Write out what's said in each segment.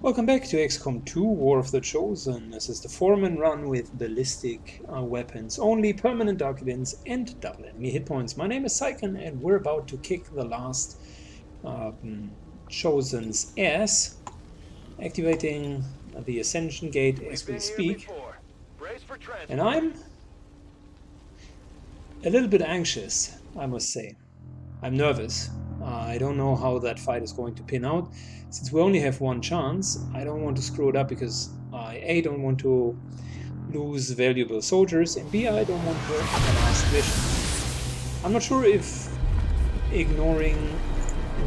Welcome back to XCOM 2 War of the Chosen. This is the foreman run with ballistic weapons, only permanent dark events and double enemy hit points. My name is Syken and we're about to kick the last Chosen's ass, activating the Ascension Gate as we speak. And I'm a little bit anxious, I must say. I'm nervous. I don't know how that fight is going to pin out. Since we only have one chance, I don't want to screw it up because I A, don't want to lose valuable soldiers, and B, I don't want to have the last mission. I'm not sure if ignoring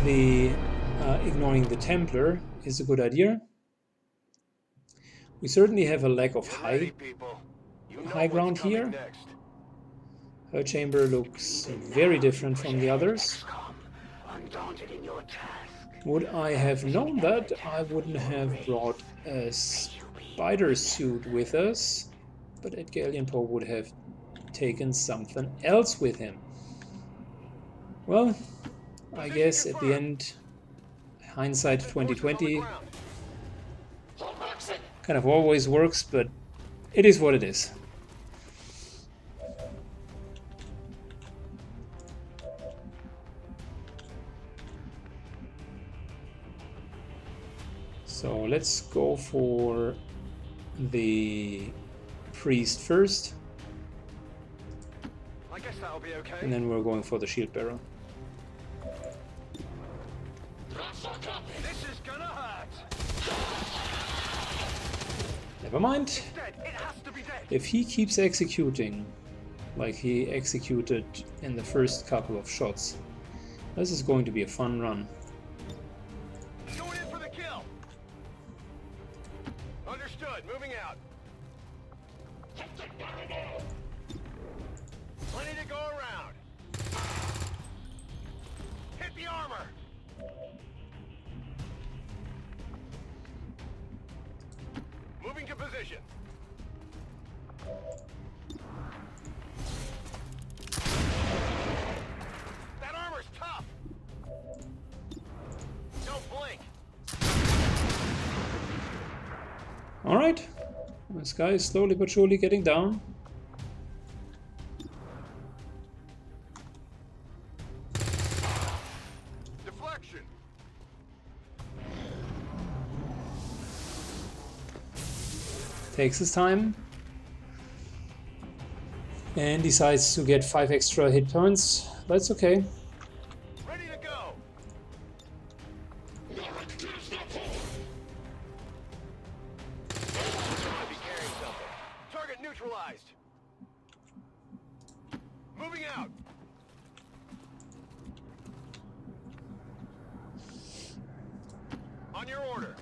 the Templar is a good idea. We certainly have a lack of high ground here. Her chamber looks very different from the others. Would I have known that, I wouldn't have brought a spider suit with us, but Edgar Allan Poe would have taken something else with him. Well, I guess at the end, hindsight 2020 kind of always works, but it is what it is. So let's go for the priest first. I guess that'll be okay. And then we're going for the shield bearer. This is gonna hurt. Never mind. It's dead. It has to be dead. If he keeps executing like he executed in the first couple of shots, this is going to be a fun run. Going in for the kill. Understood. Moving out. Plenty to go around. Hit the armor. Moving to position. That armor's tough. Don't blink. Alright, this guy is slowly but surely getting down. Deflection. Takes his time and decides to get 5 extra hit points. That's okay. Ready to go. Be carrying something. Target neutralized. Moving out. On your order.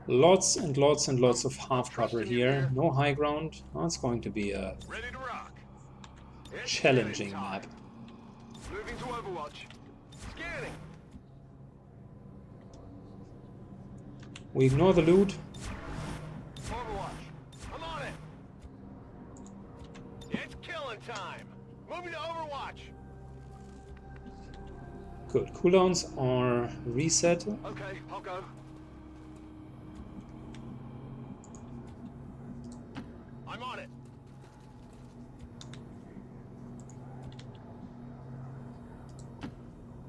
Lots and lots and lots of half cover here. No high ground. Well, it's going to be a Ready to rock. It's challenging scanning time. map. Moving to Overwatch. Scanning. We ignore the loot. Overwatch. I'm on it. It's killing time. Moving to Overwatch. Good. Cooldowns are reset. Okay, I'll go. I'm on it.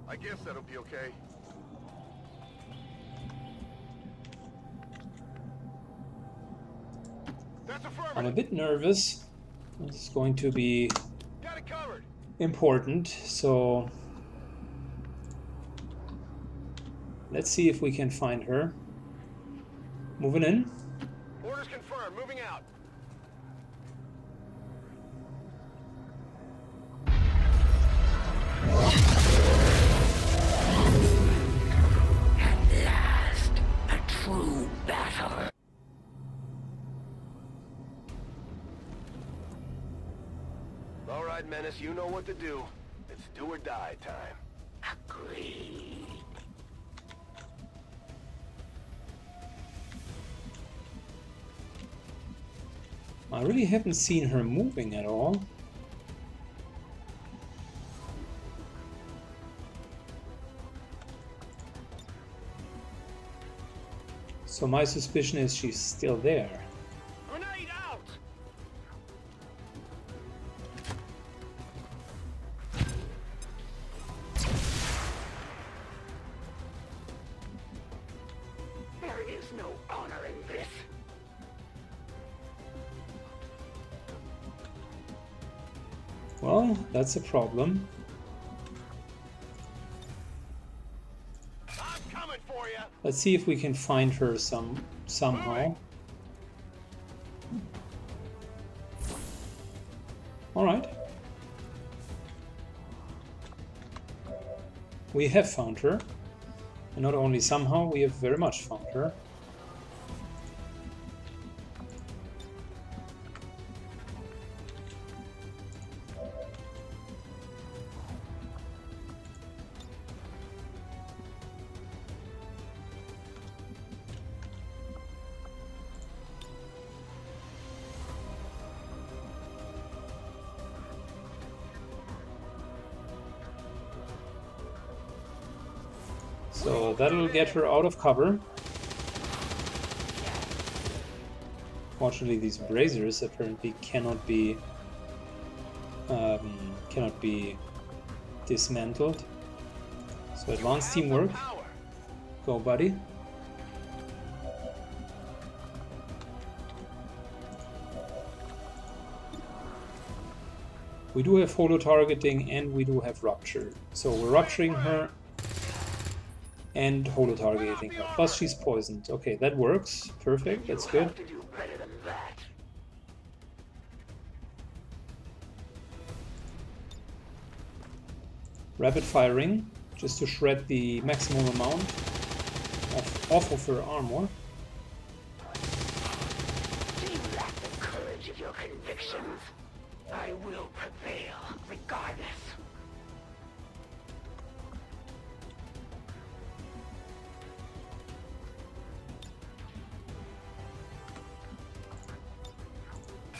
I guess that'll be okay. That's I'm a affirmative. bit nervous. This is going to be Got it covered. important, so let's see if we can find her. Moving in. Orders confirmed. Moving out. At last, a true battle. All right, Menace, you know what to do. It's do or die time. Agreed. I really haven't seen her moving at all. So my suspicion is she's still there. Grenade out! There is no honor in this. Well, that's a problem. I'm coming for you. Let's see if we can find her somehow. Alright. We have found her. And not only somehow, we have very much found her. So that'll get her out of cover. Fortunately, these braziers apparently cannot be dismantled. So advanced teamwork. Go, buddy. We do have holo targeting and we do have rupture. So we're rupturing her and holo targeting her. Plus she's poisoned. Okay, that works. Perfect. That's good. To do better than that. Rapid firing, just to shred the maximum amount off of her armor. Do you lack the courage of your convictions? I will prevail, regardless.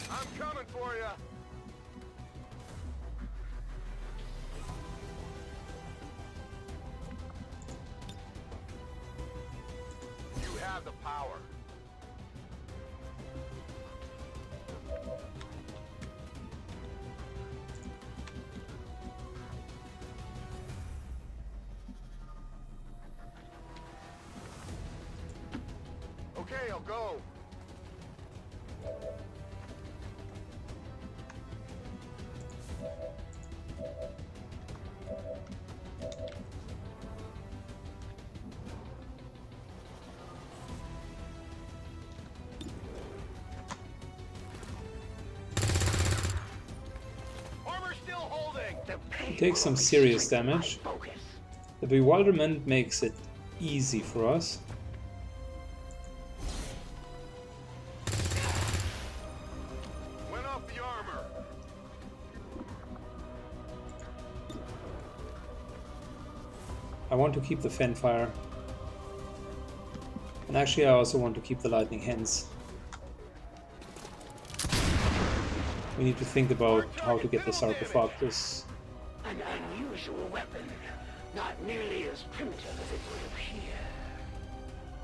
I'm coming for you. You have the power. Okay, I'll go. Armor's still holding. It takes some serious damage. Focus. The bewilderment makes it easy for us. Went off the armor. I want to keep the fanfire. And actually I also want to keep the lightning hands. We need to think about how to get the sarcophagus. An unusual weapon, not nearly as primitive as it would appear.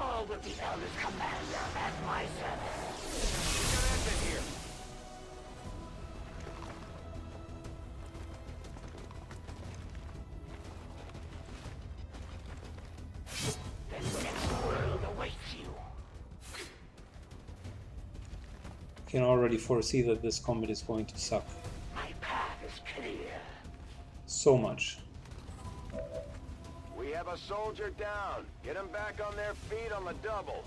All with the Elder's commander at my service. Got exit here. The next world awaits you. Can already foresee that this combat is going to suck My path is clear. so much. We have a soldier down. Get them back on their feet on the double.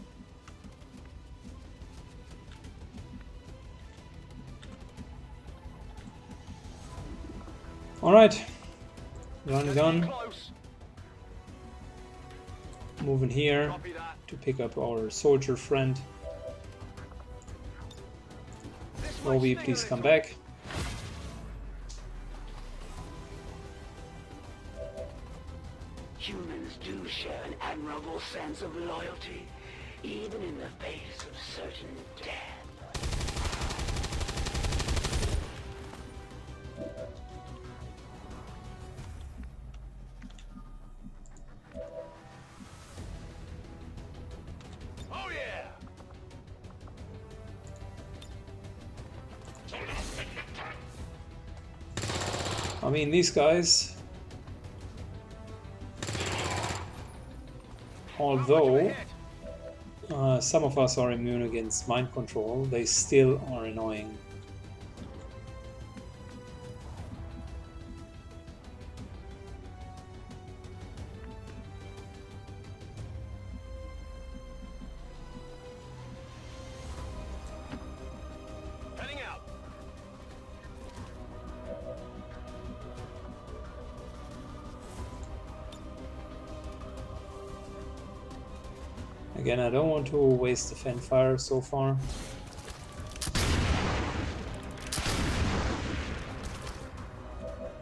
Alright. Run gun. Close. Moving here Copy that. to pick up our soldier friend. This much Roby, stinger please this come way. back. Humans do share an admirable sense of loyalty, even in the face of certain death. Oh yeah. I mean, these guys, although some of us are immune against mind control, they still are annoying. Heading out. Again, I don't want to waste the fan fire so far.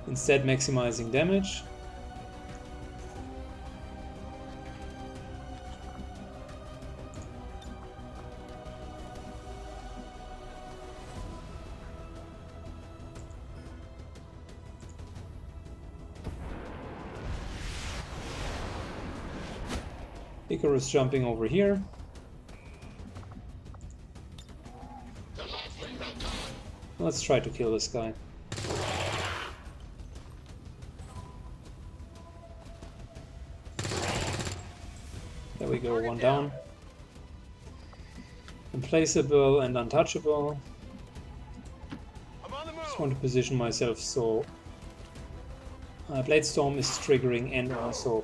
Instead, maximizing damage. Icarus jumping over here. Let's try to kill this guy. There we go, one down. Implaceable and untouchable. I'm on the Just move. want to position myself so Blade Storm is triggering, and also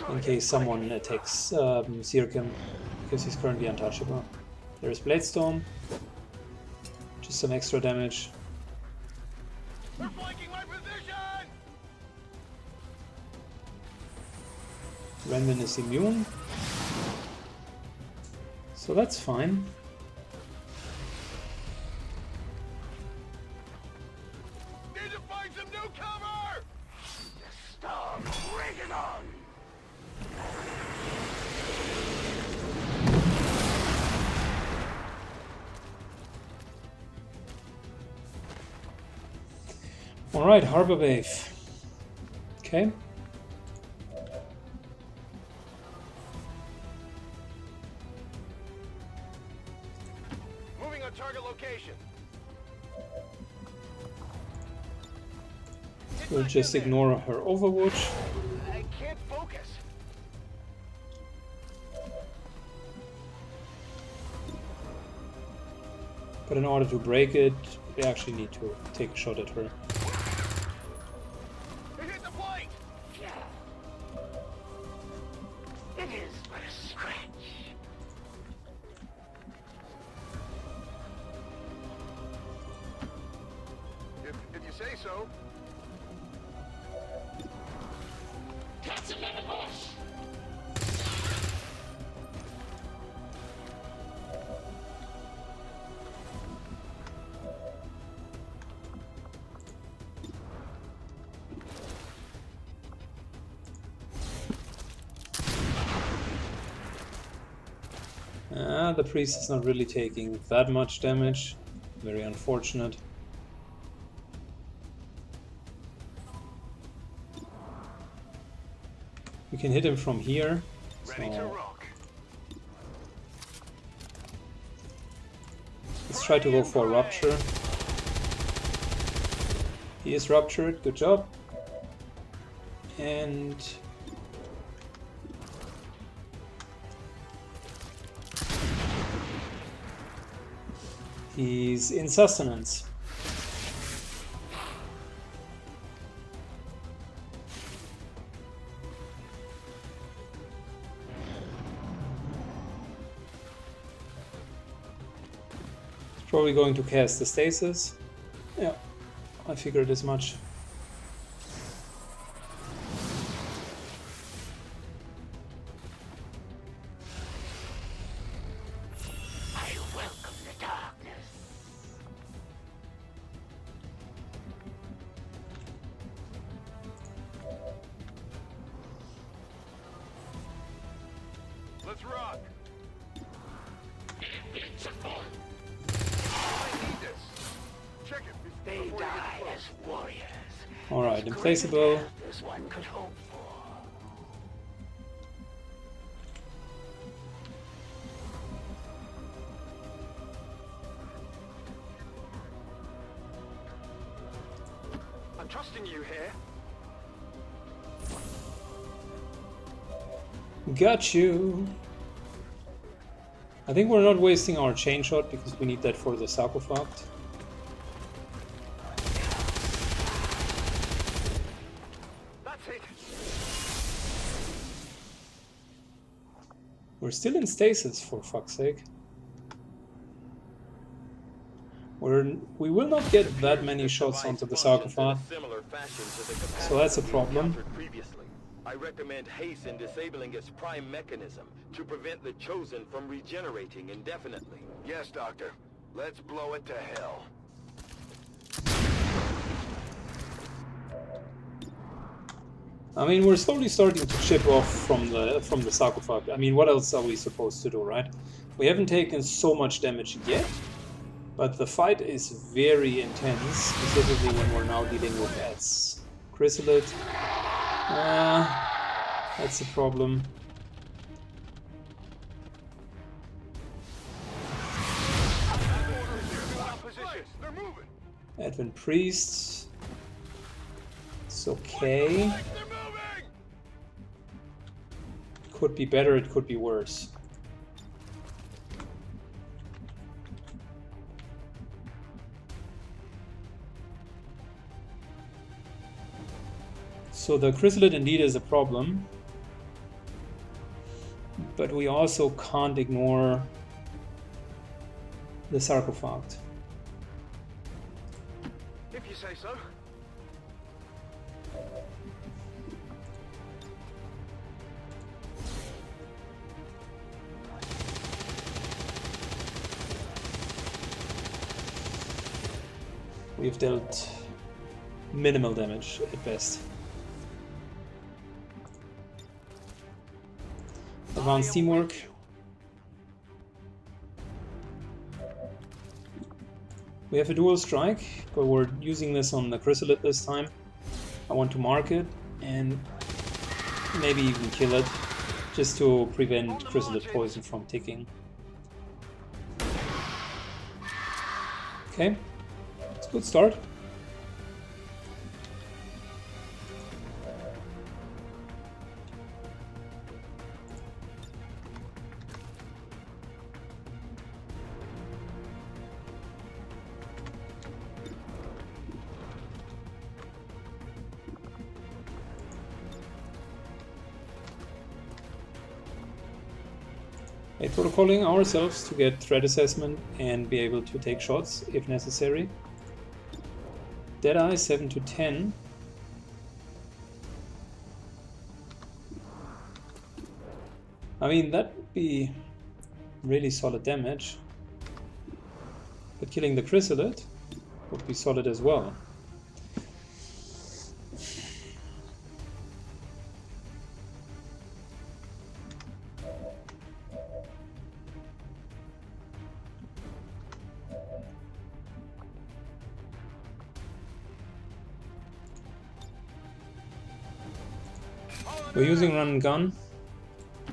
in case someone attacks Syken, because he's currently untouchable. There's Blade Storm. Just some extra damage. They're flanking my position. Randon is immune. So that's fine. Need to find some new cover. Stop, bring it on! Alright, Harbor Wave. Okay. Moving on target location. We'll just ignore her Overwatch. I can't focus. But in order to break it, we actually need to take a shot at her. It hit the plate. It is but a scratch. If you say so. That's another boss! The priest is not really taking that much damage. Very unfortunate. We can hit him from here. Ready to So rock. let's try to go for a rupture. He is ruptured, good job. And he's in sustenance. He's probably going to cast the stasis. Yeah, I figured as much. I welcome the darkness. Let's rock. It's a fun. I need this. Check it They before you die get as close. warriors. Alright, As implaceable. great as one could hope for. I'm trusting trusting you here. Got you. I think we're not wasting our chain shot because we need that for the sarcophagus. That's it. We're still in stasis, for fuck's sake. We will not get that many shots onto the sarcophagus, so that's a problem. I recommend haste in disabling its prime mechanism to prevent the Chosen from regenerating indefinitely. Yes, Doctor. Let's blow it to hell. I mean, we're slowly starting to chip off from the sarcophagus. I mean, what else are we supposed to do, right? We haven't taken so much damage yet, but the fight is very intense, specifically when we're now dealing with Ed's chrysalid. That's a problem. Advent Priest. It's okay. Could be better, it could be worse. So the chrysalid indeed is a problem, but we also can't ignore the sarcophagus. If you say so. We've dealt minimal damage at best. Advanced teamwork. We have a dual strike, but we're using this on the chrysalid this time. I want to mark it and maybe even kill it, just to prevent chrysalid poison from ticking. Okay, it's a good start. Protocolling ourselves to get threat assessment and be able to take shots if necessary. Deadeye 7 to 10. I mean, that would be really solid damage, but killing the chrysalid would be solid as well. We're using run and gun,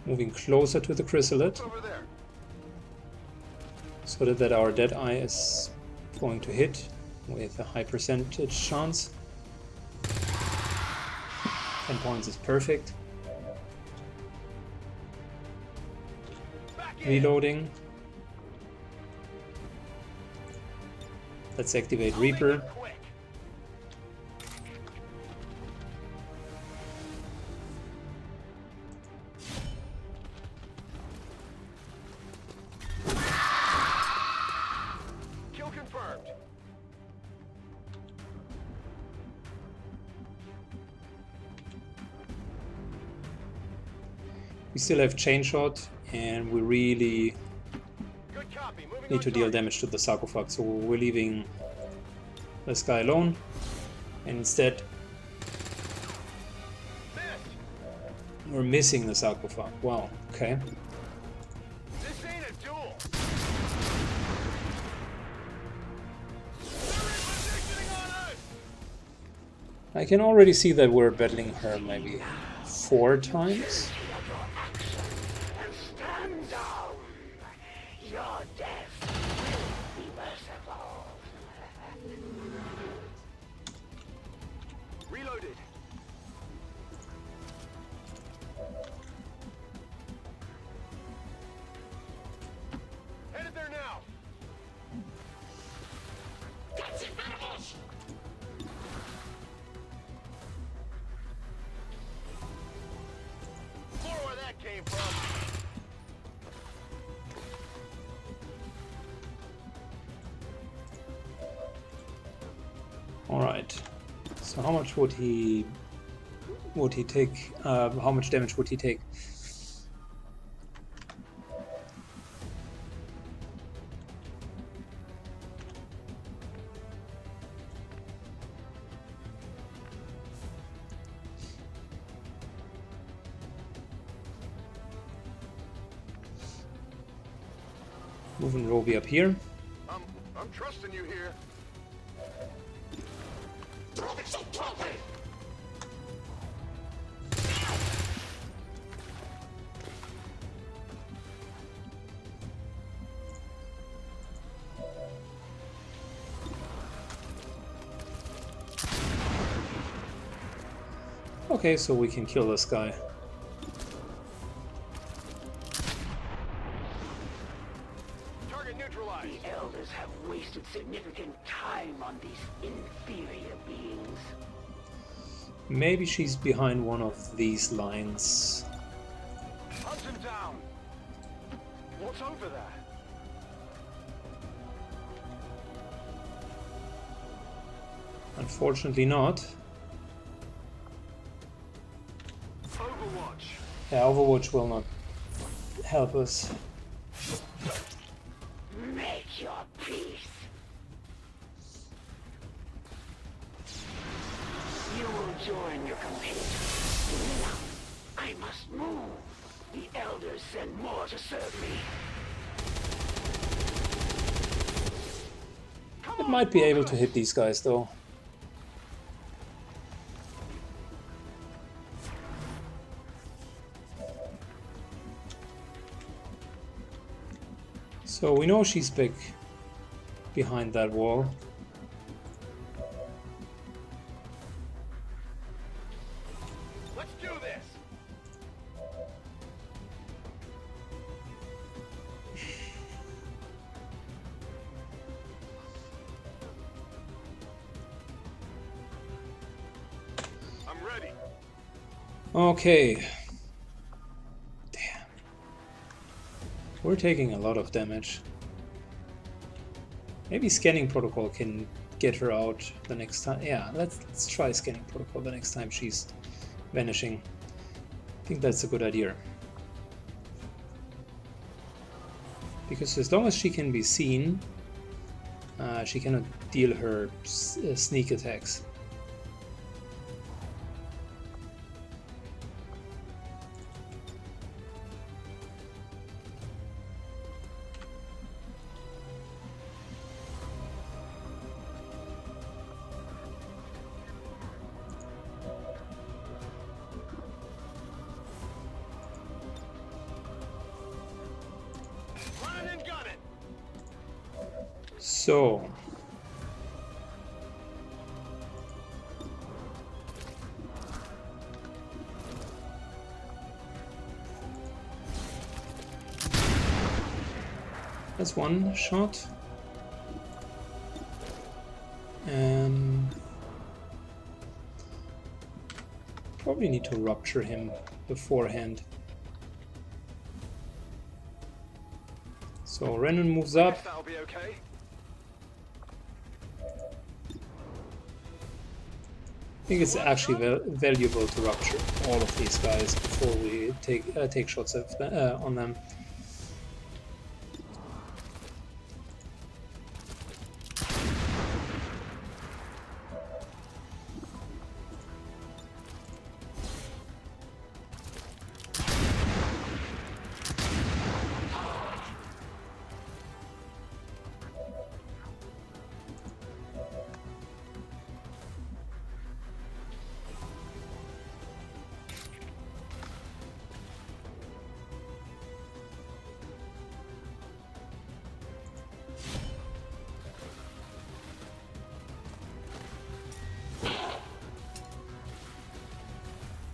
moving closer to the chrysalid, so that our Deadeye is going to hit with a high percentage chance. 10 points is perfect. Reloading. Let's activate Reaper. We still have chain shot, and we really need to deal damage to the sarcophagus, so we're leaving this guy alone, and instead we're missing the sarcophagus. Wow, okay. This ain't a duel. I can already see that we're battling her maybe 4 times. All right. So how much would he take? How much damage would he take? Moving Roby up here. I'm trusting you here. Okay, so we can kill this guy. Target neutralized. The elders have wasted significant time on these inferior beings. Maybe she's behind one of these lines. Hunt him down. What's over there? Unfortunately not. Overwatch. Yeah, Overwatch will not help us. Make your peace. You will join your compatriots. Now, I must move. The elders send more to serve me. It might be able to hit these guys though. So we know she's big behind that wall. Let's do this. I'm ready. Okay. Damn. We're taking a lot of damage. Maybe scanning protocol can get her out the next time. Yeah, let's try scanning protocol the next time she's vanishing. I think that's a good idea. Because as long as she can be seen, she cannot deal her sneak attacks. Run and gun it. So, that's one shot. Probably need to rupture him beforehand. So Renan moves up. Guess that'll be okay. I think it's actually valuable to rupture all of these guys before we take shots on them.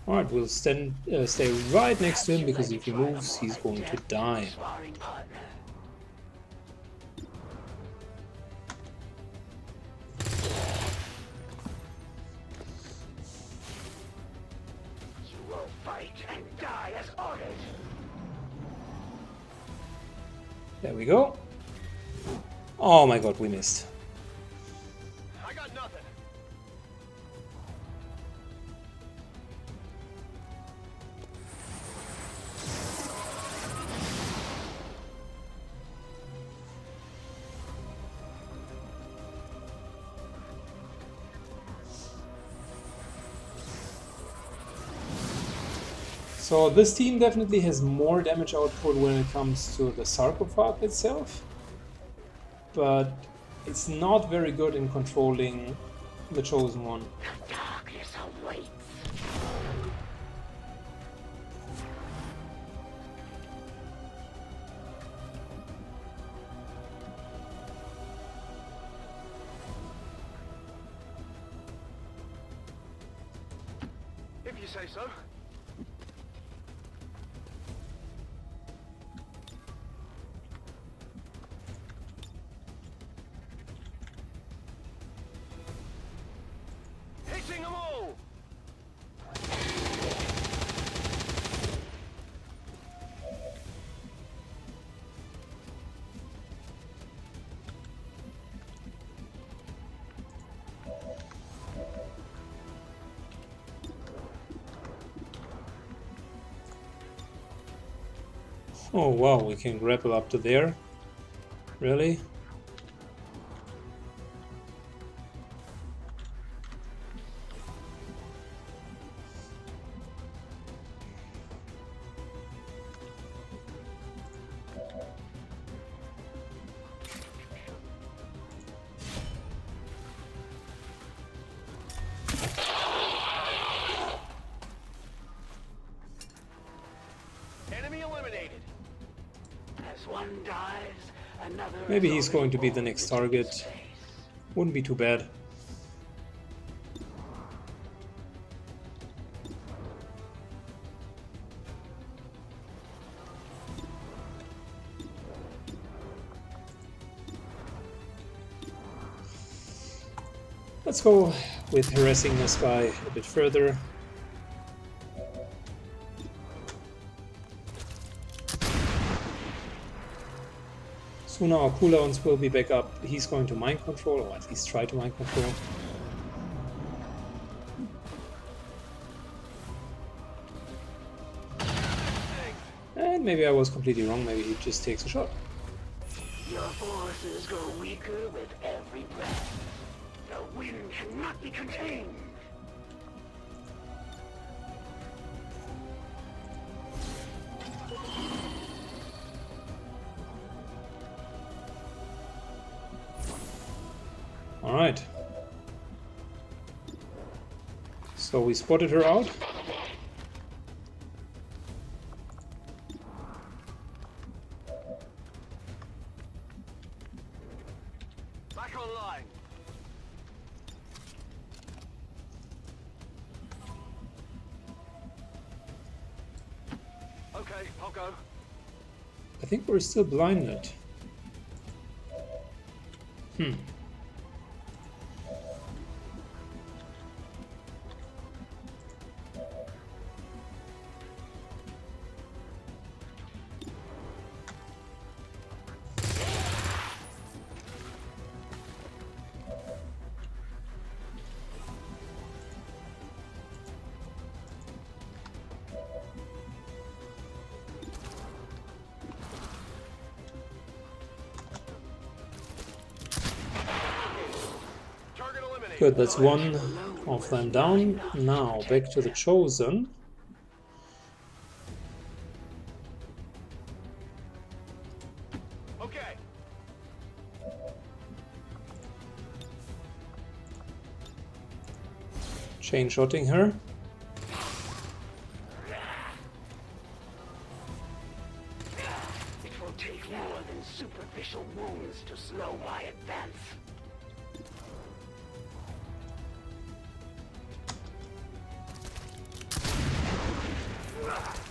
Alright, we'll stay right next to him, because if he moves, he's going to die. Sparring partner. You will fight and die as ordered. There we go. Oh my god, we missed. I got nothing. So this team definitely has more damage output when it comes to the sarcophague itself, but it's not very good in controlling the Chosen One. The darkness awaits. If you say so. Hitting them all! Oh wow, we can grapple up to there? Really? Enemy eliminated. As one dies, another Maybe is he's already going to be the born next into target. space. Wouldn't be too bad. Let's go with harassing this guy a bit further. Soon our cooldowns will be back up. He's going to mind control, or at least try to mind control. And maybe I was completely wrong, maybe he just takes a shot. Your forces grow weaker with every breath. The wind cannot be contained. Alright. So we spotted her out. Back online. Okay, I'll go. I think we're still blinded. Target eliminated. Good, that's one of them down. Now back to the Chosen. Okay. Chain shotting her. It will take more than superficial wounds to slow my advance.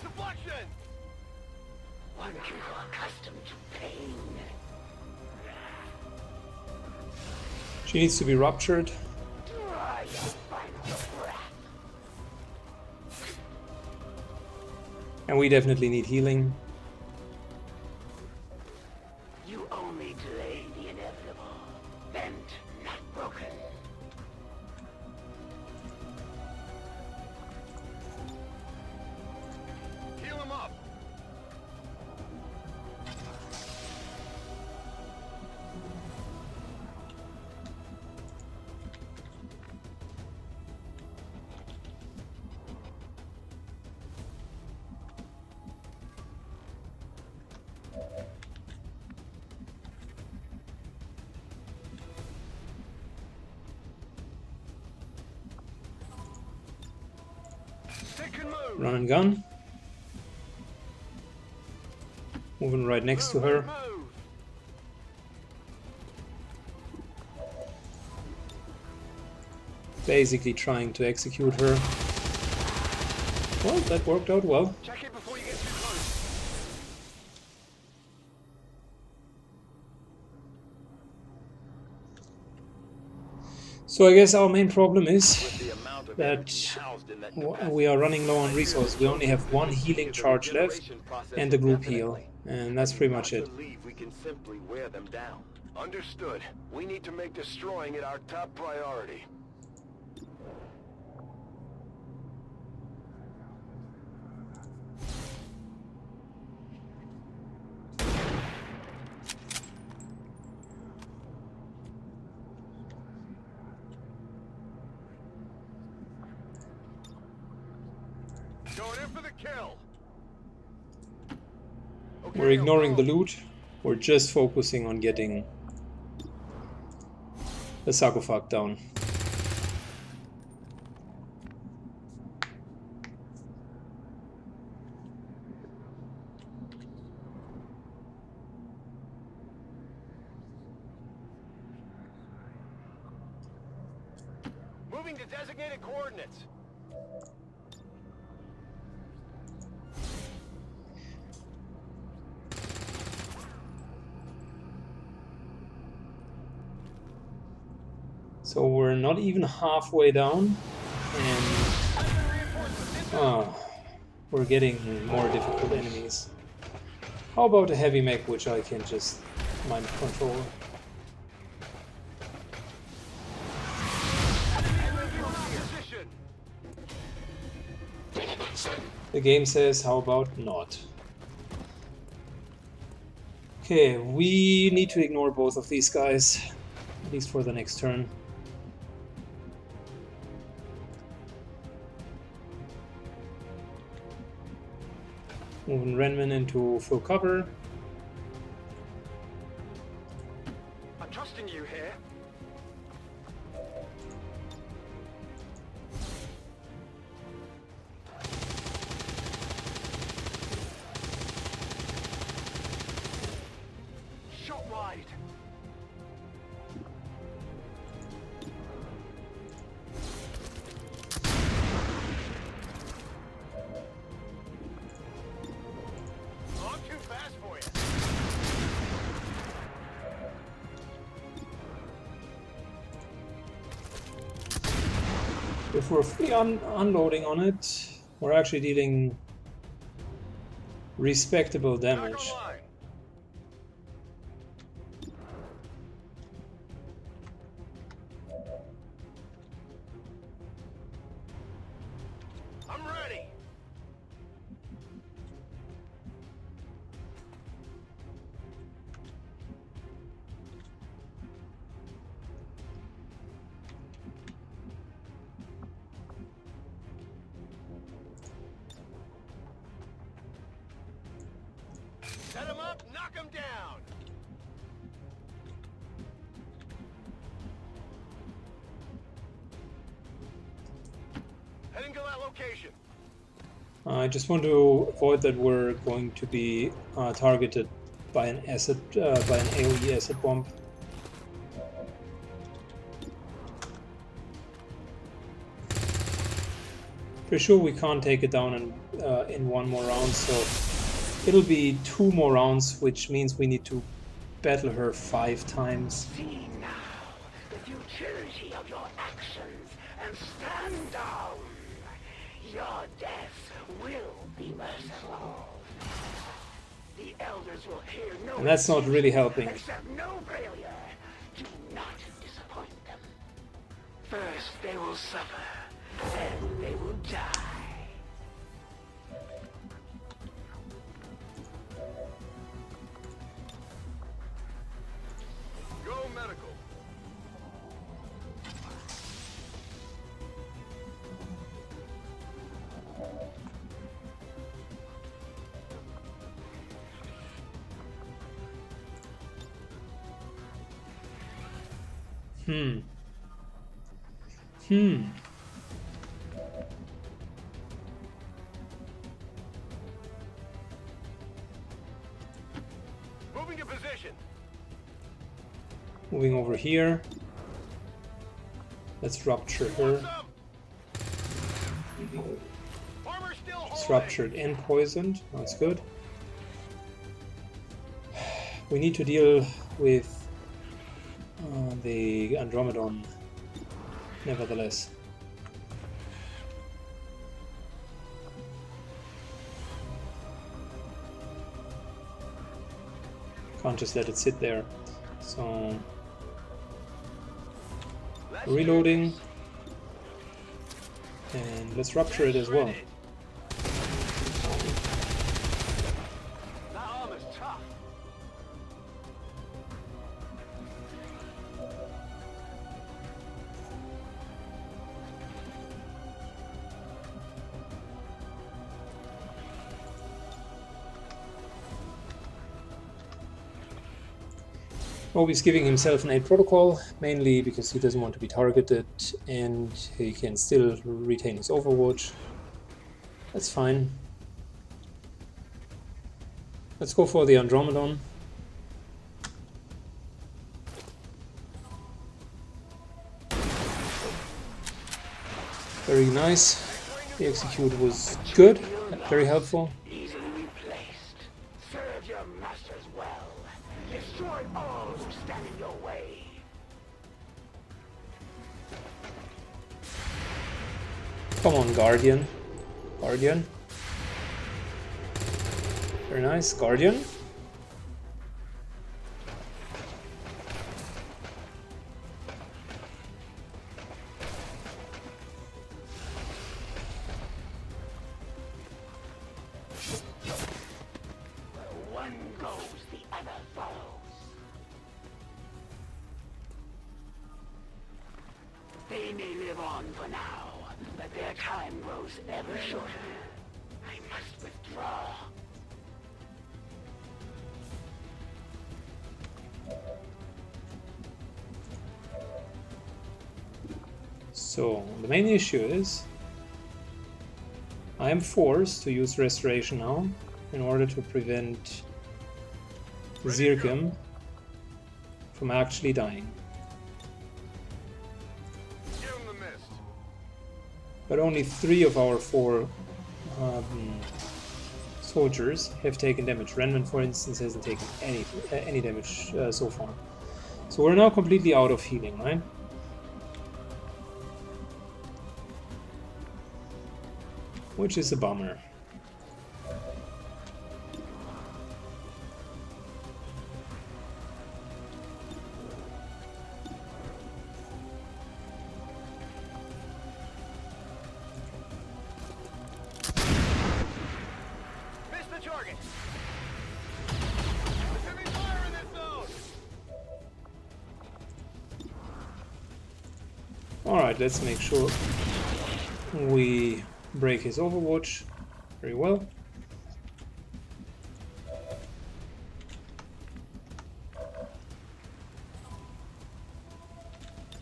Deflection! One can grow accustomed to pain. She needs to be ruptured. Draw your final breath. And we definitely need healing. You only delay the inevitable. Bent, not broken. Heal him up. Run and gun. Moving right next to her. Basically trying to execute her. Well, that worked out well. Check it before you get too close. So I guess our main problem is With the amount of that energy housed in that we are running low on resources. We only have one healing charge left and the group heal, and that's pretty much it. I believe we can simply wear them down. Understood. We need to make destroying it our top priority. Going in for the kill. Okay, We're ignoring the go. loot. We're just focusing on getting the sarcophagus down. Moving to designated coordinates. So we're not even halfway down, and we're getting more difficult enemies. How about a heavy mech, which I can just mind control? The game says, how about not? Okay, we need to ignore both of these guys, at least for the next turn. Moving Renman into full cover. I'm trusting you here. Shot wide. I'm too fast for you. If we're fully unloading on it, we're actually dealing respectable damage. Back online. I'm ready. Set him up, knock him down. Heading to that location. I just want to avoid that we're going to be targeted by an acid, by an AoE acid bomb. Pretty sure we can't take it down in one more round, so it'll be 2 more rounds, which means we need to battle her 5 times. See now the futility of your actions and stand down. Your death will be merciful. The elders will hear no And that's not really helping. except no failure. Do not disappoint them. First they will suffer, then they will die. Go medical. Moving to position. Moving over here. Let's rupture her. Armor still She's holding. ruptured and poisoned. That's good. We need to deal with the Andromedon, nevertheless. Can't just let it sit there. So, reloading, and let's rupture it as well. That armor's tough. He's giving himself an 8 protocol, mainly because he doesn't want to be targeted and he can still retain his overwatch. That's fine. Let's go for the Andromedon. Very nice. The execute was good, very helpful. Easily replaced. Serve your masters well. Destroy all who stand in your way. Come on, Guardian. Guardian. Very nice, Guardian. Where one goes, the other follows. They may live on for now, but their time grows ever shorter. I must withdraw. So, the main issue is I am forced to use Restoration now in order to prevent Syken from actually dying. Give him the mist. But only 3 of our 4 soldiers have taken damage. Renman, for instance, hasn't taken any damage so far. So we're now completely out of healing, right? Which is a bummer. Miss the target. There's heavy fire in this zone. Alright, let's make sure we break his overwatch very well.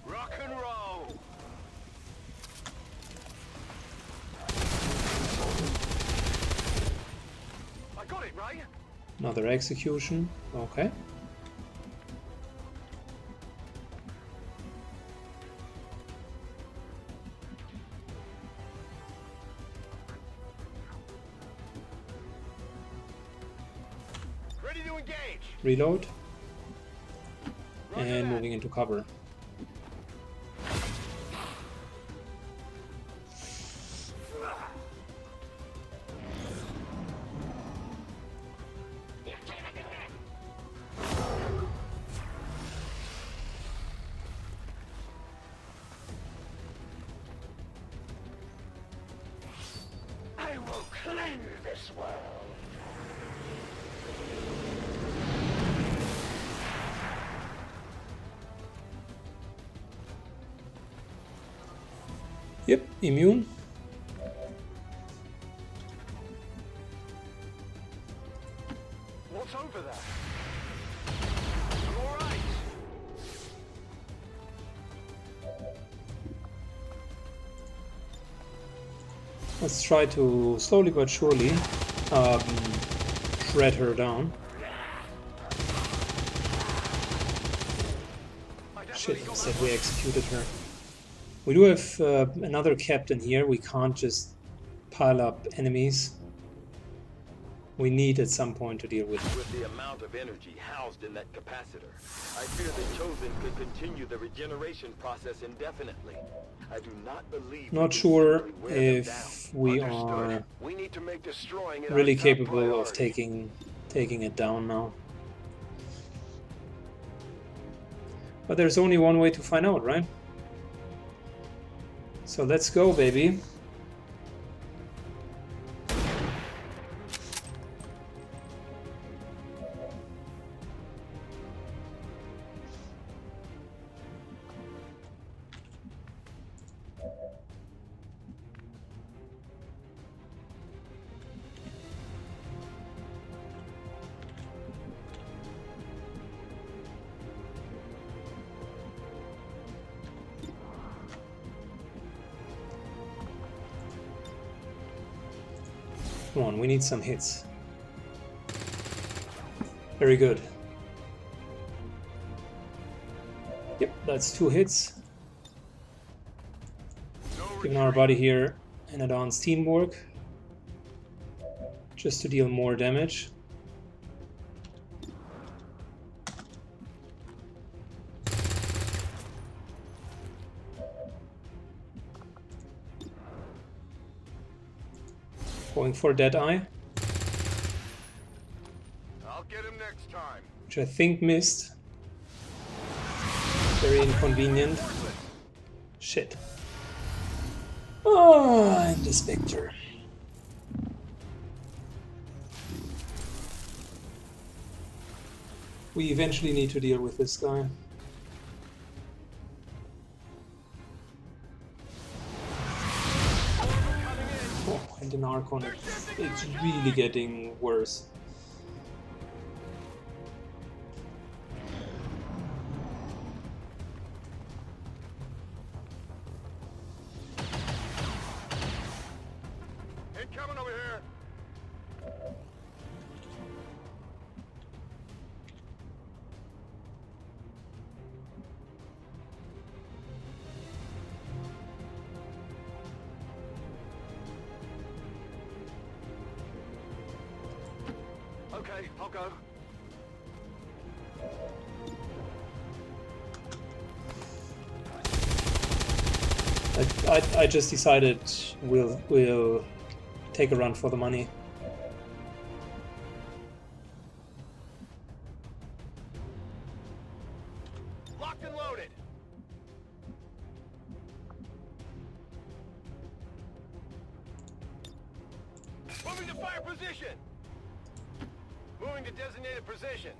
Rock and roll. I got it, right? Another execution. Okay. Ready to engage. Reload. And moving into cover. I will cleanse this world. Yep, immune. What's over there? I'm all right. Let's try to slowly but surely shred her down. Shit, said we executed her. We do have another captain here. We can't just pile up enemies. We need at some point to deal with it. With the amount of energy housed in that capacitor, I fear the Chosen could continue the regeneration process indefinitely. I do not believe. Not sure if we are need to make destroying it really our top capable of priority. taking it down now. But there's only one way to find out, right? So let's go, baby. Come on, we need some hits. Very good. Yep, that's 2 hits. Giving our buddy here an advanced teamwork, just to deal more damage. Going for Deadeye, I'll get him next time. which I think missed. Very inconvenient. Shit. Oh, and the Spectre. We eventually need to deal with this guy. Oh, and in Archon, it's really getting worse. Incoming over here. Okay, I'll go. I just decided we'll take a run for the money. Locked and loaded. Moving to fire position. Moving to designated position.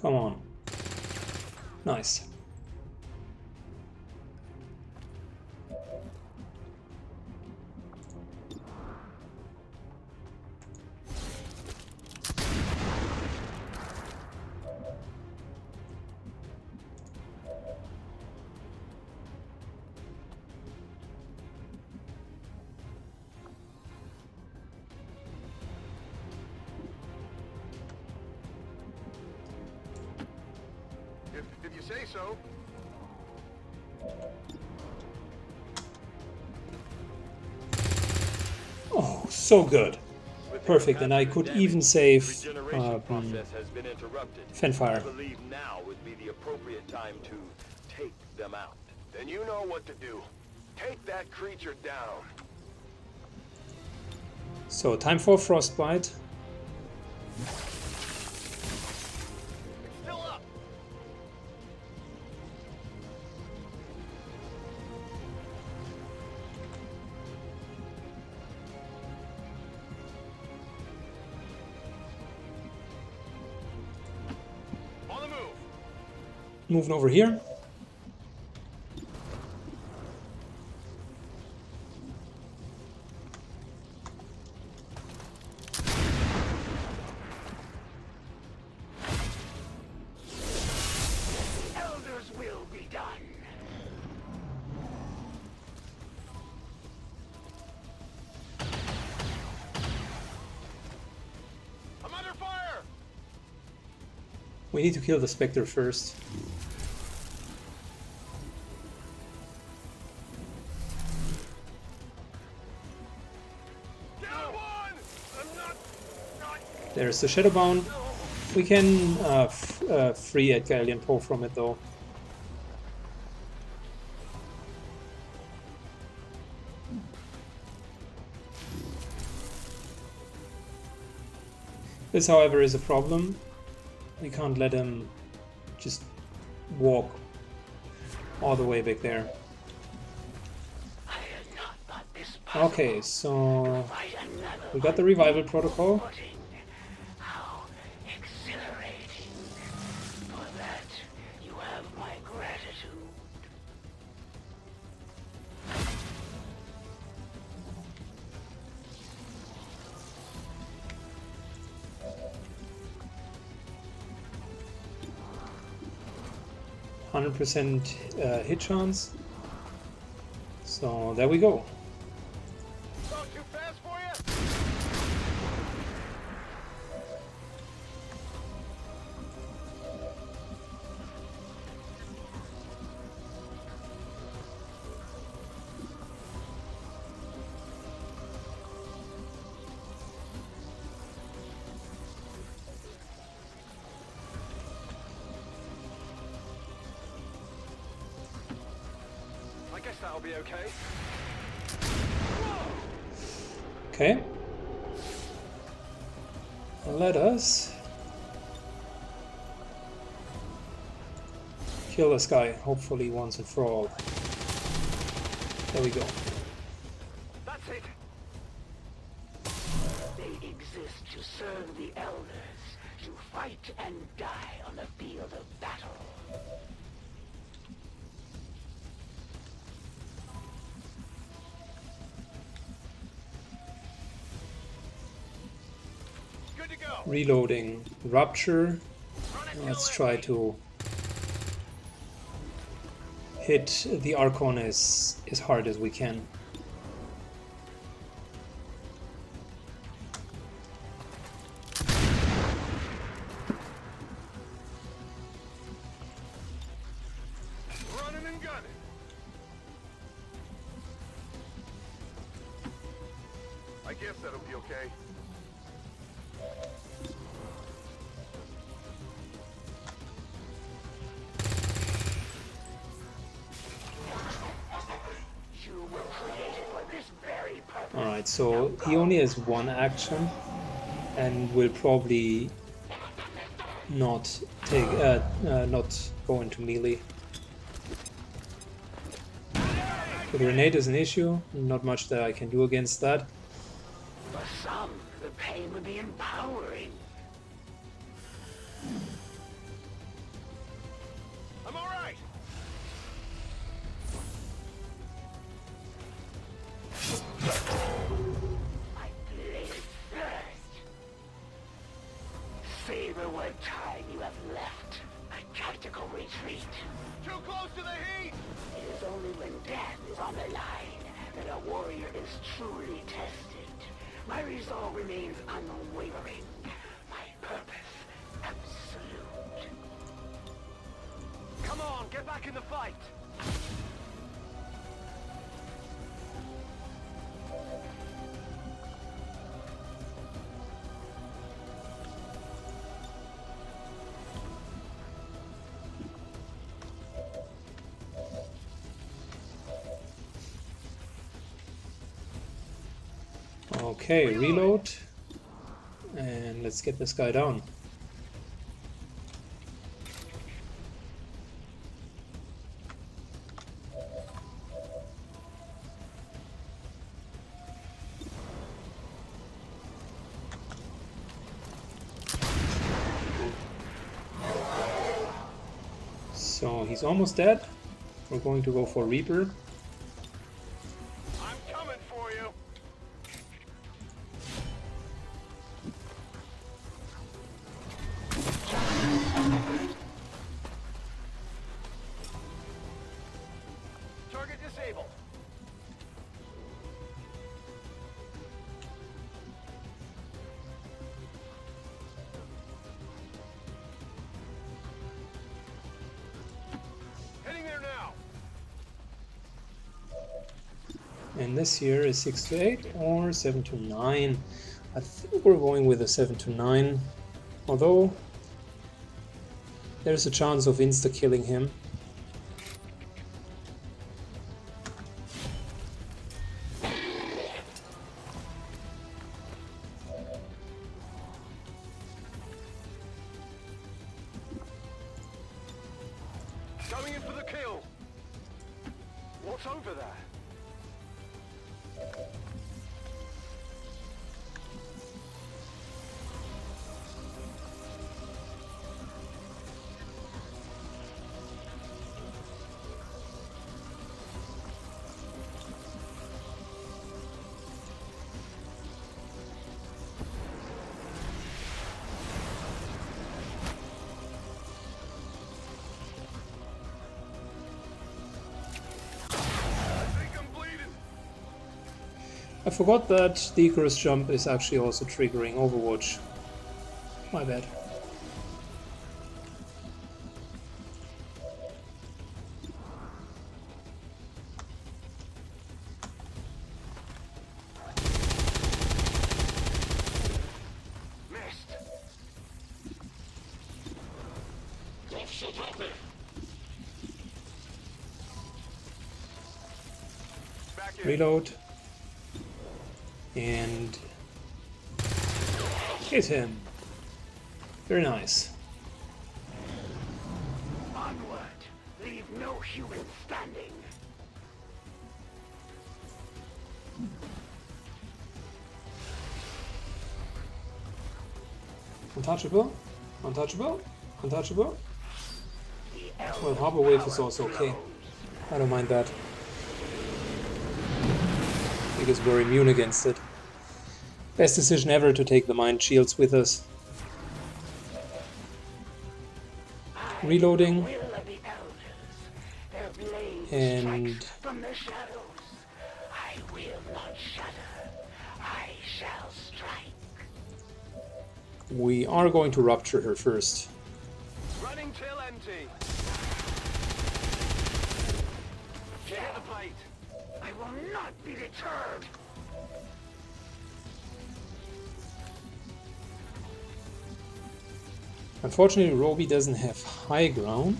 Come on. Nice. If you say so. Oh, so good. Perfect, and I could even save Regeneration process has been interrupted. I Fenfire. believe now would be the appropriate time to take them out. Then you know what to do. Take that creature down. So, time for Frostbite. Still up. On the move. Moving over here. Elders will be done. I'm under fire. We need to kill the Spectre first. There's the Shadowbound. We can free Edgar Alien Poe from it though. This, however, is a problem. We can't let him just walk all the way back there. Okay, so we got the revival protocol. How exhilarating. For that, you have my gratitude. %100% hit chance. So there we go. Too fast for you? I guess that'll be okay. Okay. Let us kill this guy, hopefully once and for all. There we go. That's it. They exist to serve the elders, to fight and die on the field of battle. Good to go. Reloading. Rupture. Let's try to hit the Archon as hard as we can. Running and gunning. I guess that'll be okay. You were created for this very purpose. Alright, so he only has one action and will probably not take not go into melee. The grenade is an issue, not much that I can do against that. For some, the pain would be empowering. I'm all right. My blade thirst. Savor what time you have left. A tactical retreat. Too close to the heat. It is only when death is on the line that a warrior is truly tested. My resolve remains unwavering. My purpose absolute. Come on, get back in the fight. Okay, reload. And let's get this guy down. So he's almost dead. We're going to go for Reaper. I'm coming for you. Target disabled. And this here is 6 to 8 or 7 to 9. I think we're going with a 7 to 9. Although there's a chance of insta-killing him. Going in for the kill. What's over there? I forgot that the Icarus jump is actually also triggering Overwatch. My bad. Missed. Back in. Reload. And hit him. Very nice. Onward. Leave no human standing. Untouchable. Untouchable. Untouchable. The L Well, Harbor Wave is also okay. I don't mind that. Because we're immune against it. Best decision ever to take the mind shields with us. Reloading. will of the elders. Their blades And strikes from the shadows. I will not shudder. I shall strike. we are going to rupture her first. Running till empty. Clear the plate. I will not be deterred. Unfortunately, Roby doesn't have high ground.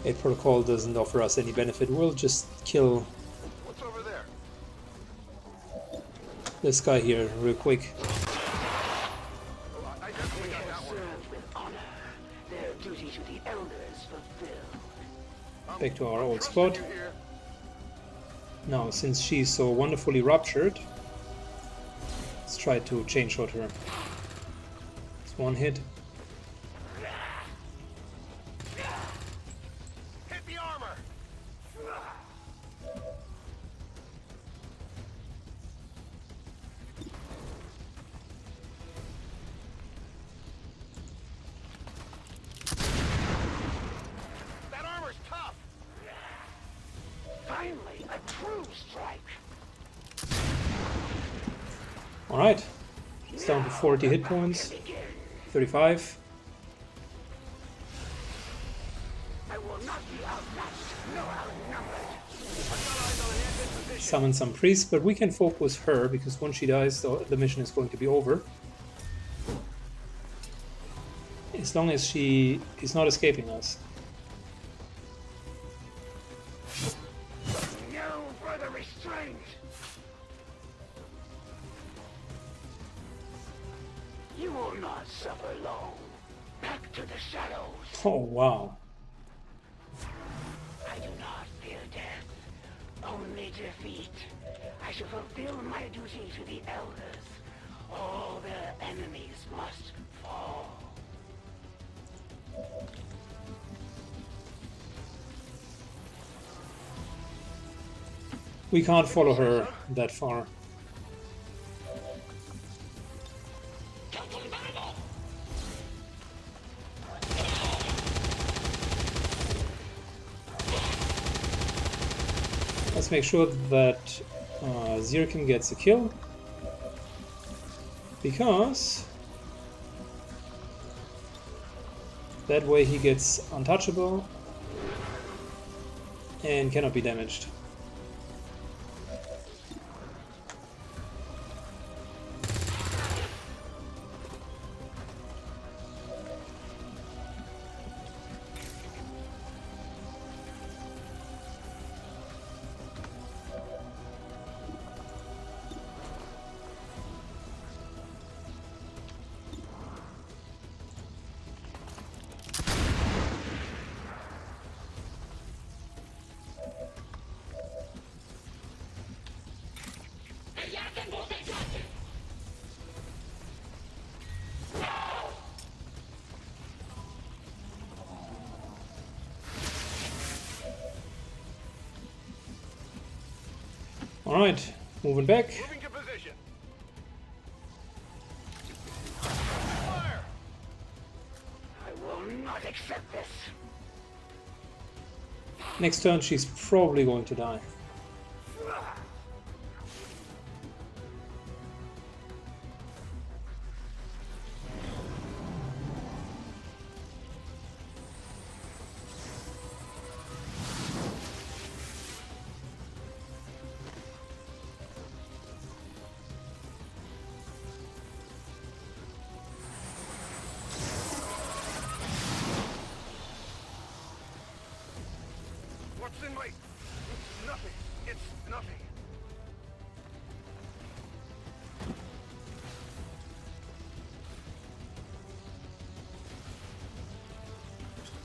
A protocol doesn't offer us any benefit. We'll just kill What's over there? this guy here real quick. I definitely They got have that one. served with honor. Their duty to the elders fulfilled. Back to our old Trusting spot. you here. Now, since she's so wonderfully ruptured, let's try to chain shot her. It's one hit. Hit the armor. That armor's tough. Finally, a true strike. Alright, it's down to 40 hit points, Begin. 35. I will not be outmatched nor outnumbered. Summon some priests, but we can focus her because once she dies, the mission is going to be over. As long as she is not escaping us. No further restraint. You will not suffer long. Back to the shadows. Oh wow. I do not fear death, only defeat. I shall fulfill my duty to the elders. All their enemies must fall. We can't follow her that far. Let's make sure that Syken gets a kill, because that way he gets untouchable and cannot be damaged. Alright, moving back. Moving to position. Fire! I will not accept this. Next turn she's probably going to die. What's in my... Nothing. It's nothing.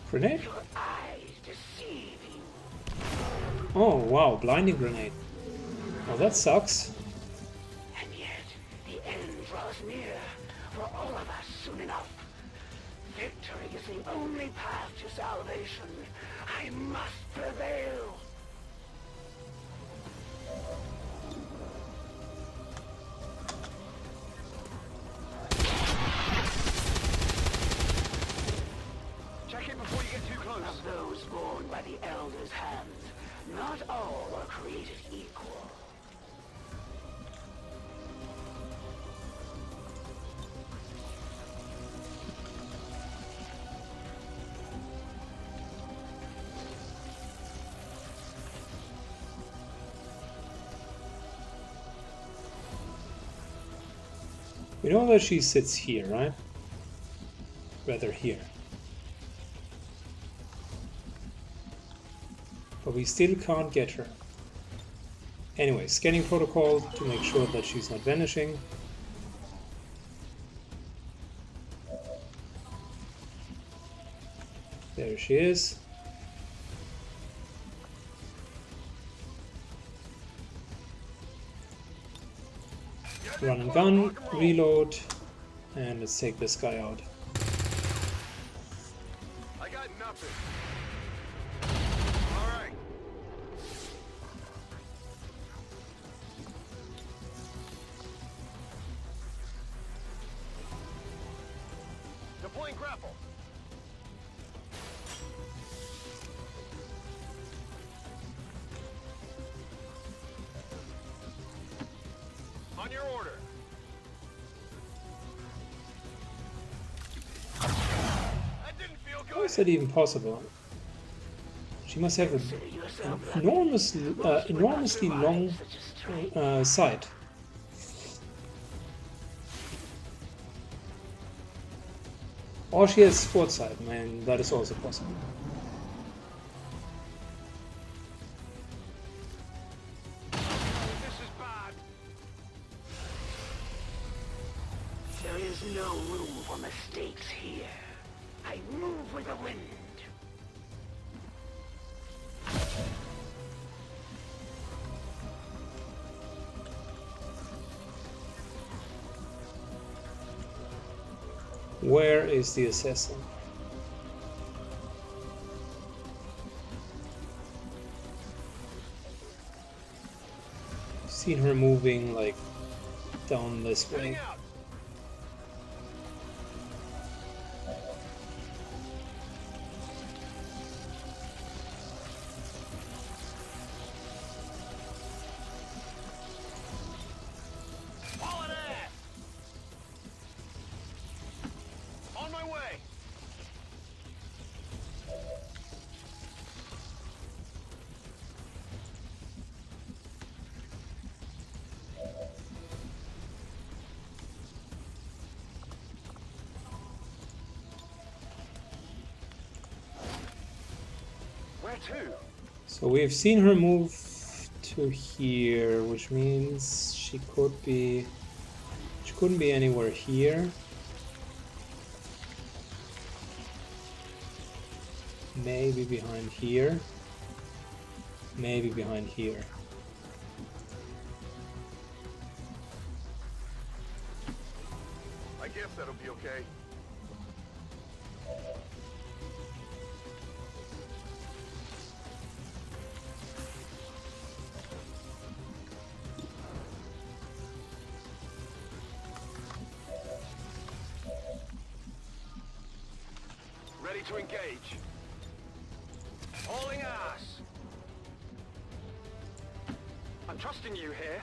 Grenade? Your eyes deceive you. Oh wow, blinding grenade. Oh, that sucks. And yet, the end draws near for all of us soon enough. Victory is the only path to salvation. I must prevail. Check it before you get too close. Of those born by the Elder's hands, not all are created equal. We know that she sits here, right? Rather here. But we still can't get her. Anyway, scanning protocol to make sure that she's not vanishing. There she is. Run and gun, reload, and let's take this guy out. I got nothing. All right. Deploying grapple. On your order. That didn't feel How good. is that even possible? She must have an enormously long sight. Or she has sports sight, man, that is also possible. This is bad. There is no room for mistakes here. I move with the wind. Where is the assassin? Seen her moving like down this way. Heading out. Where to? So we've seen her move to here, which means she couldn't be anywhere here. Maybe behind here. Maybe behind here. I guess that'll be okay. Ready to engage. Hauling ass. I'm trusting you here.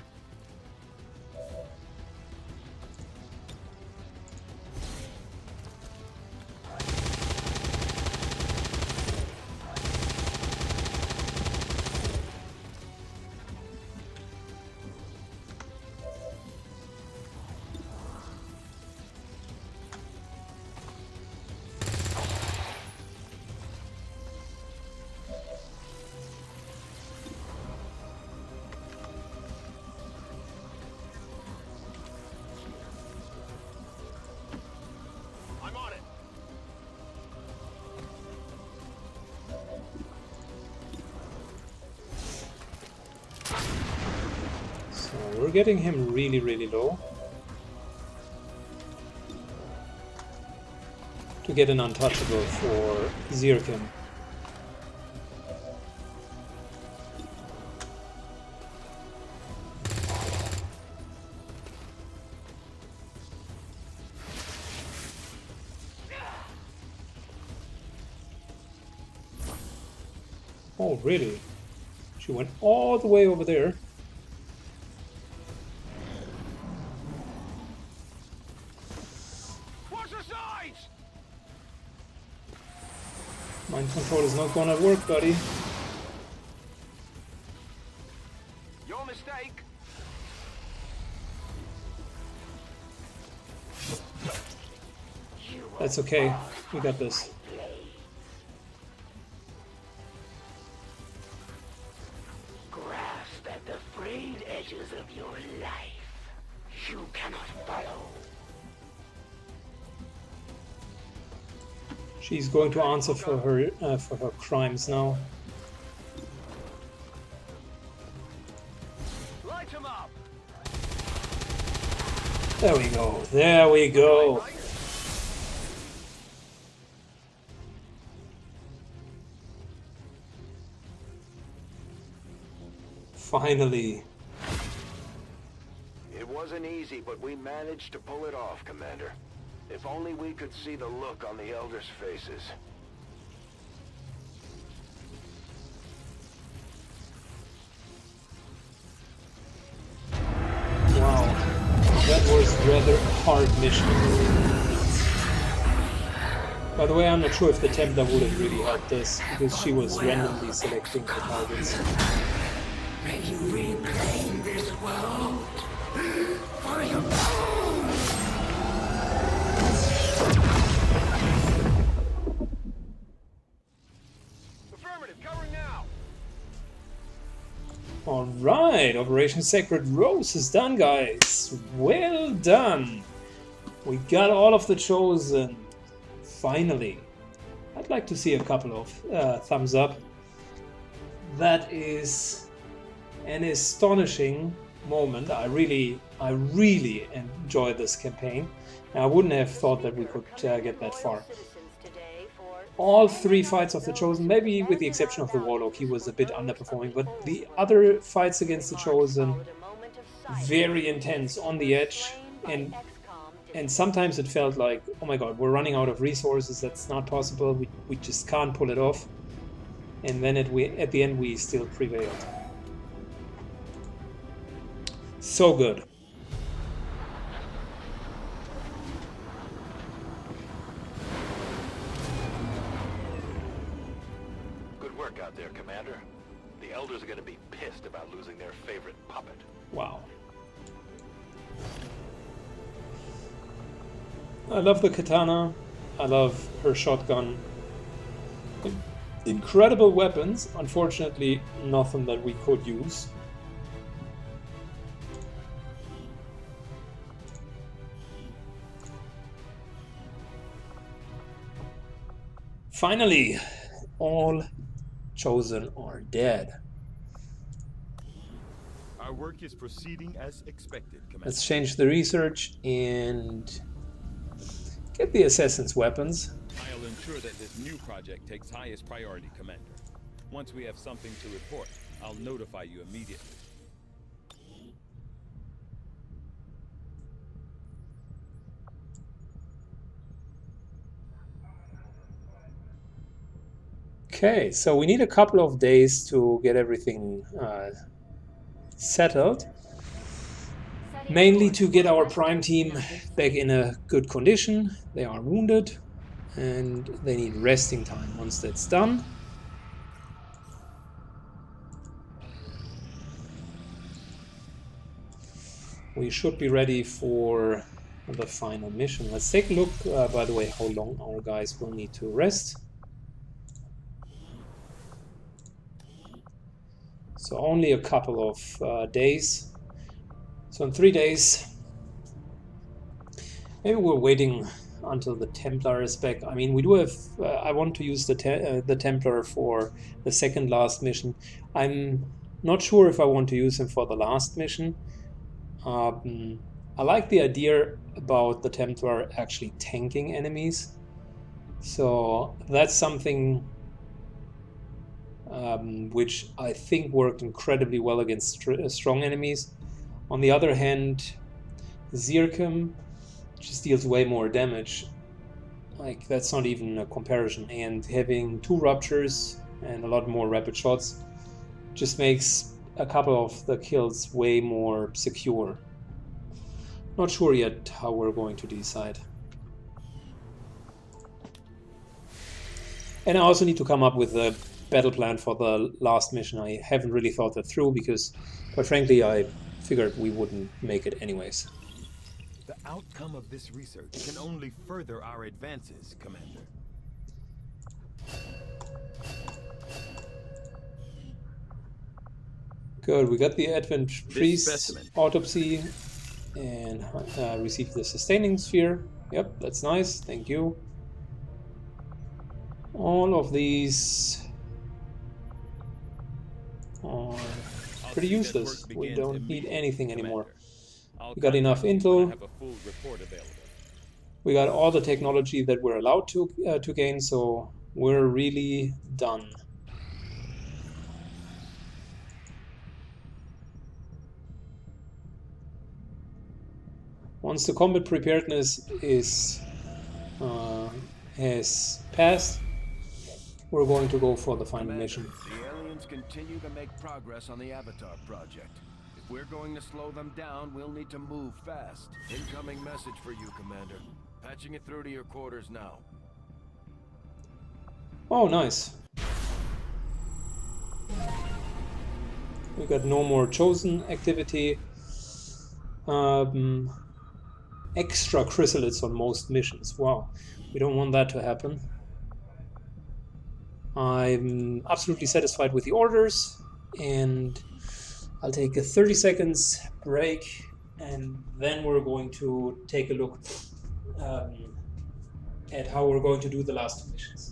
I'm on it. So we're getting him really, really low. To get an untouchable for Syken. Oh, really? She went all the way over there. Watch the sides! Mind control is not gonna work, buddy. Your mistake. That's okay. We got this. Grasp at the frayed edges of your life. You cannot follow. She's going to answer for her crimes now. Light him up. There we go. There we go. Finally. It wasn't easy, but we managed to pull it off, Commander. If only we could see the look on the Elders' faces. Wow. That was rather a hard mission. By the way, I'm not sure if the Templar would have really helped this, because she was randomly selecting the targets. May you reclaim this world for your own. Affirmative, covering now. Alright, Operation Sacred Rose is done, guys. Well done. We got all of the Chosen. Finally. I'd like to see a couple of thumbs up. That is an astonishing moment. I really enjoyed this campaign. I wouldn't have thought that we could get that far. All three fights of the Chosen, maybe with the exception of the Warlock, he was a bit underperforming, but the other fights against the Chosen, very intense, on the edge, and sometimes it felt like, oh my god, we're running out of resources, that's not possible, we just can't pull it off. And then at the end we still prevailed. So good. Good work out there, Commander. The Elders are going to be pissed about losing their favorite puppet. Wow. I love the katana. I love her shotgun. incredible weapons. Unfortunately, nothing that we could use. Finally, all chosen are dead. Our work is proceeding as expected, Commander. Let's change the research and get the assassin's weapons. I'll ensure that this new project takes highest priority, Commander. Once we have something to report, I'll notify you immediately. Okay, so we need a couple of days to get everything settled. Mainly to get our prime team back in a good condition. They are wounded and they need resting time. Once that's done, we should be ready for the final mission. Let's take a look, by the way, how long our guys will need to rest. So only a couple of days. So in 3 days, maybe we're waiting until the Templar is back. I mean, we do have. I want to use the Templar for the second last mission. I'm not sure if I want to use him for the last mission. I like the idea about the Templar actually tanking enemies. So that's something which I think worked incredibly well against strong enemies. On the other hand, Syken just deals way more damage. Like, that's not even a comparison. And having 2 ruptures and a lot more rapid shots just makes a couple of the kills way more secure. Not sure yet how we're going to decide. And I also need to come up with a battle plan for the last mission. I haven't really thought that through because, quite frankly, I figured we wouldn't make it anyways. The outcome of this research can only further our advances, Commander. Good, we got the Advent Priest autopsy and received the sustaining sphere. Yep, that's nice, thank you. All of these are pretty useless. We don't need anything anymore. We got enough intel. We got all the technology that we're allowed to gain, so we're really done. Once the combat preparedness has passed, we're going to go for the final mission. The aliens continue to make progress on the Avatar project. If we're going to slow them down, we'll need to move fast. Incoming message for you, Commander. Patching it through to your quarters now. Oh, nice. We got no more chosen activity. Extra chrysalids on most missions. Wow, we don't want that to happen. I'm absolutely satisfied with the orders, and I'll take a 30 seconds break, and then we're going to take a look at how we're going to do the last 2 missions.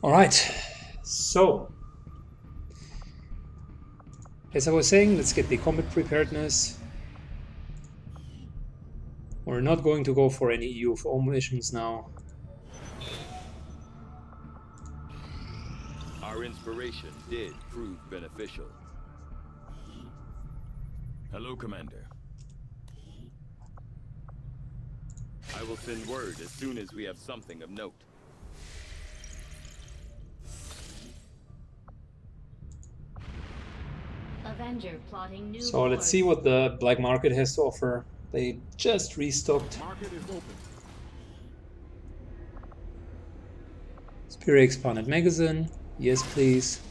All right, so as I was saying, let's get the combat preparedness. We're not going to go for any UFO missions now. Our inspiration did prove beneficial. Hello, Commander. I will send word as soon as we have something of note. Avenger plotting new So let's see what the black market has to offer. They just restocked. Market is open. Superior expanded magazine. Yes, please.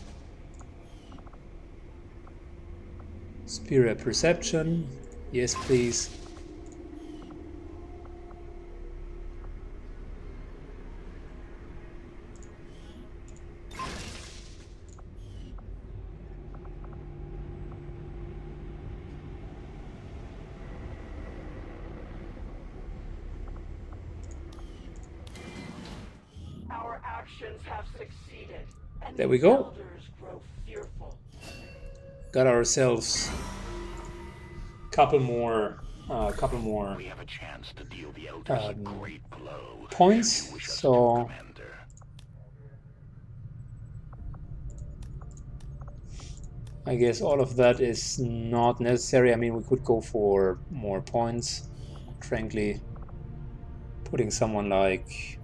Superior perception. Yes, please. Our actions have succeeded, and There we the go. elders grow fearful. Got ourselves couple more We have a chance to deal the elders a great blow. points. If you wish us to, So Commander. I guess all of that is not necessary. I mean, we could go for more points. Frankly, putting someone like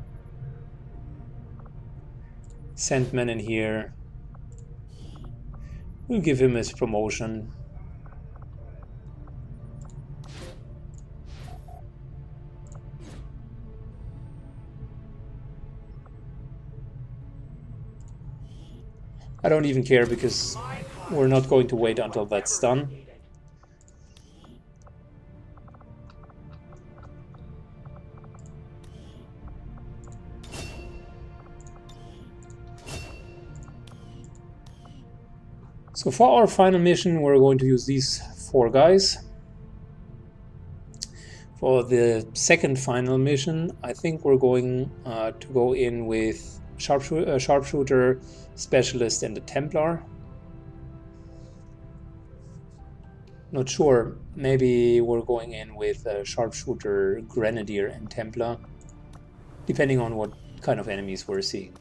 Sandman in here will give him his promotion. I don't even care because we're not going to wait until that's done. So for our final mission, we're going to use these 4 guys. For the second final mission, I think we're going to go in with sharpshooter, specialist, and a Templar. Not sure. Maybe we're going in with a sharpshooter, grenadier, and Templar, depending on what kind of enemies we're seeing.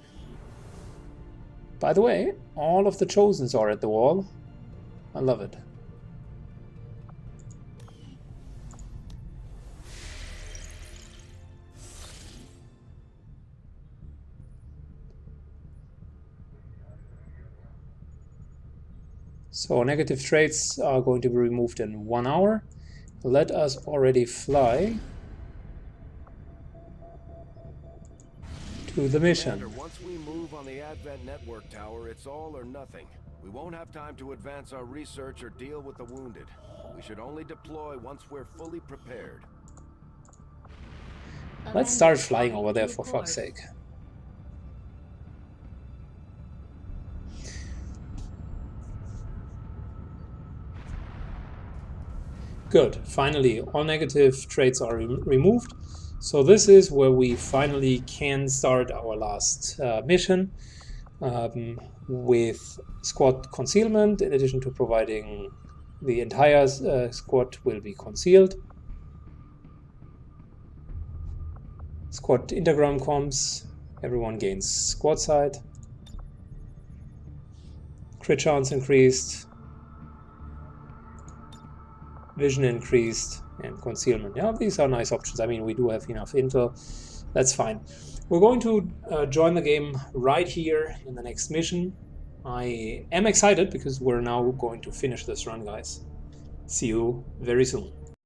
By the way, all of the Chosens are at the wall. I love it. So negative traits are going to be removed in 1 hour. Let us already fly to the mission. Commander, once we move on the Advent Network Tower, it's all or nothing. We won't have time to advance our research or deal with the wounded. We should only deploy once we're fully prepared. Let's start flying over there, for fuck's sake. Good. Finally, all negative traits are removed. So this is where we finally can start our last mission with squad concealment. In addition to providing the entire squad will be concealed. Squad intergram comms. Everyone gains squad sight. Crit chance increased. Vision increased, and concealment. Yeah, these are nice options. I mean, we do have enough intel. That's fine. We're going to join the game right here in the next mission. I am excited because we're now going to finish this run, guys. See you very soon.